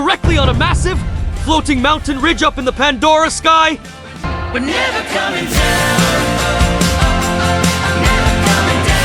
directly on a massive, floating mountain ridge up in the Pandora sky. We're never coming down. Never coming down.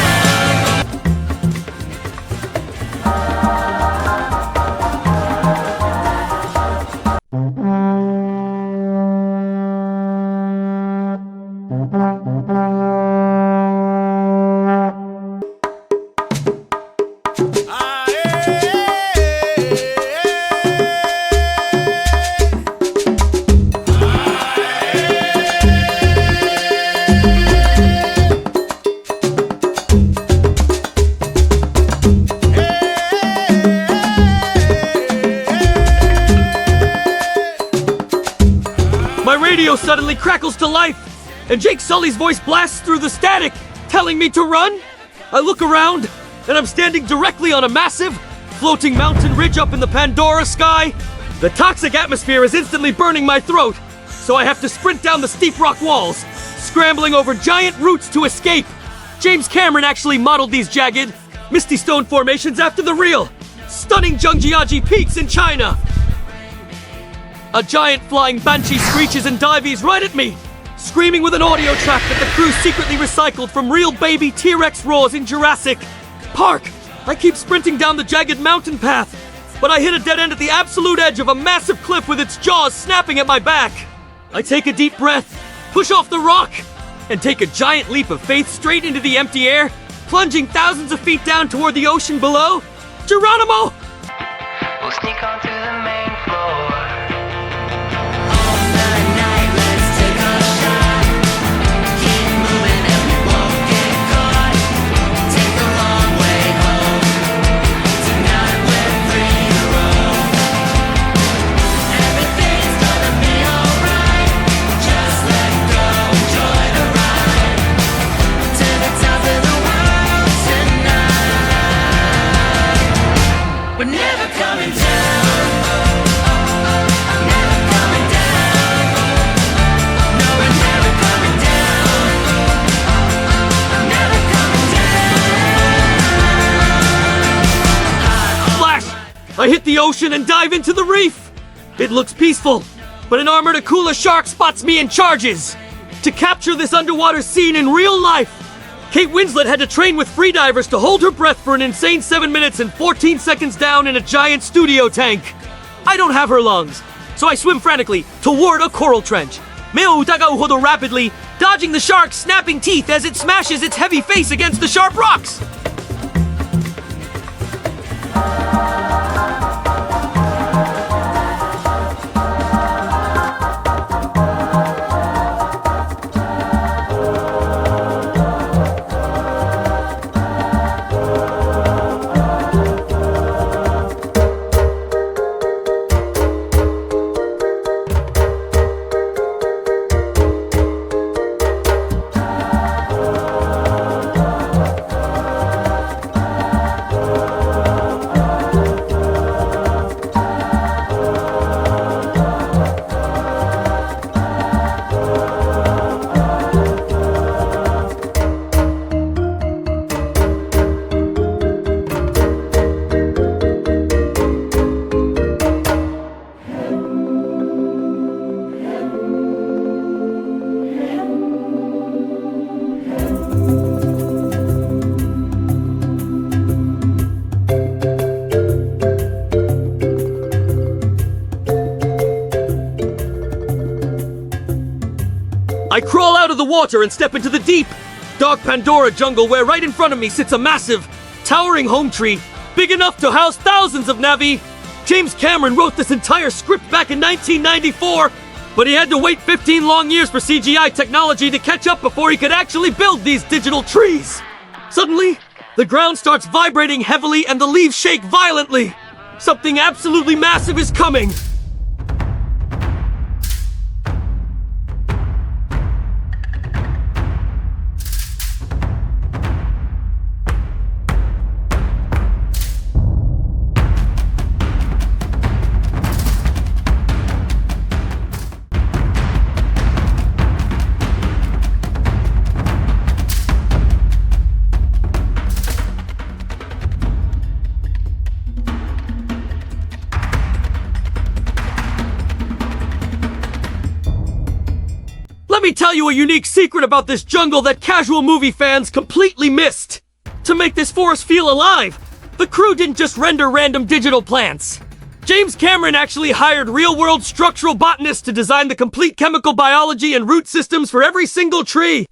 My radio suddenly crackles to life, and Jake Sully's voice blasts through the static, telling me to run. I look around, and I'm standing directly on a massive, floating mountain ridge up in the Pandora sky. The toxic atmosphere is instantly burning my throat, so I have to sprint down the steep rock walls, scrambling over giant roots to escape. James Cameron actually modeled these jagged, misty stone formations after the real, stunning Zhangjiajie peaks in China. A giant flying banshee screeches and dives right at me, screaming with an audio track that the crew secretly recycled from real baby T-Rex roars in Jurassic Park. I keep sprinting down the jagged mountain path, but I hit a dead end at the absolute edge of a massive cliff with its jaws snapping at my back. I take a deep breath, push off the rock, and take a giant leap of faith straight into the empty air, plunging thousands of feet down toward the ocean below. Geronimo! We'll sneak onto the main floor. We're never coming down. Never coming down. No, we're never coming down. Never coming down. Flash! I hit the ocean and dive into the reef. It looks peaceful, but an armored Akula shark spots me and charges. To capture this underwater scene in real life, Kate Winslet had to train with freedivers to hold her breath for an insane 7 minutes and 14 seconds down in a giant studio tank. I don't have her lungs, so I swim frantically toward a coral trench. Meo utagau hodo rapidly, dodging the shark's snapping teeth as it smashes its heavy face against the sharp rocks. I crawl out of the water and step into the deep, dark Pandora jungle where right in front of me sits a massive, towering home tree, big enough to house thousands of Navi. James Cameron wrote this entire script back in 1994, but he had to wait 15 long years for CGI technology to catch up before he could actually build these digital trees. Suddenly, the ground starts vibrating heavily and the leaves shake violently. Something absolutely massive is coming. me tell you a unique secret about this jungle that casual movie fans completely missed. To make this forest feel alive, the crew didn't just render random digital plants. James Cameron actually hired real-world structural botanists to design the complete chemical biology and root systems for every single tree.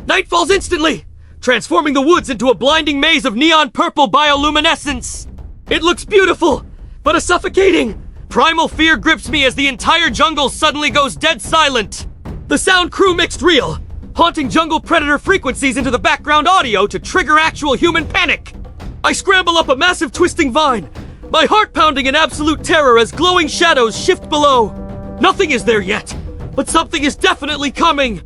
Night falls instantly, transforming the woods into a blinding maze of neon purple bioluminescence. It looks beautiful, but a suffocating. Primal fear grips me as the entire jungle suddenly goes dead silent. The sound crew mixed real, haunting jungle predator frequencies into the background audio to trigger actual human panic. I scramble up a massive twisting vine, my heart pounding in absolute terror as glowing shadows shift below. Nothing is there yet, but something is definitely coming.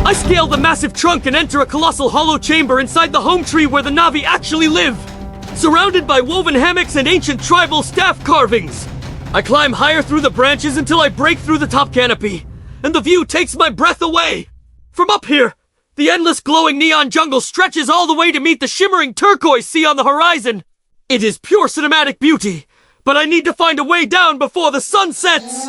I scale the massive trunk and enter a colossal hollow chamber inside the home tree where the Na'vi actually live. Surrounded by woven hammocks and ancient tribal staff carvings. I climb higher through the branches until I break through the top canopy, and the view takes my breath away. From up here, the endless glowing neon jungle stretches all the way to meet the shimmering turquoise sea on the horizon. It is pure cinematic beauty, but I need to find a way down before the sun sets.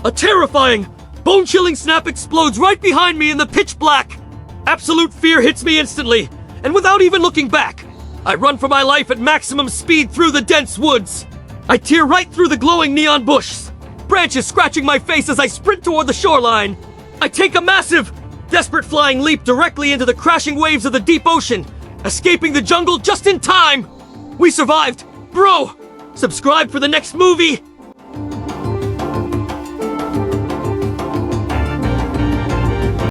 A terrifying, bone-chilling snap explodes right behind me in the pitch black. Absolute fear hits me instantly, and without even looking back, I run for my life at maximum speed through the dense woods. I tear right through the glowing neon bushes, branches scratching my face as I sprint toward the shoreline. I take a massive, desperate flying leap directly into the crashing waves of the deep ocean, escaping the jungle just in time. We survived, bro! Subscribe for the next movie!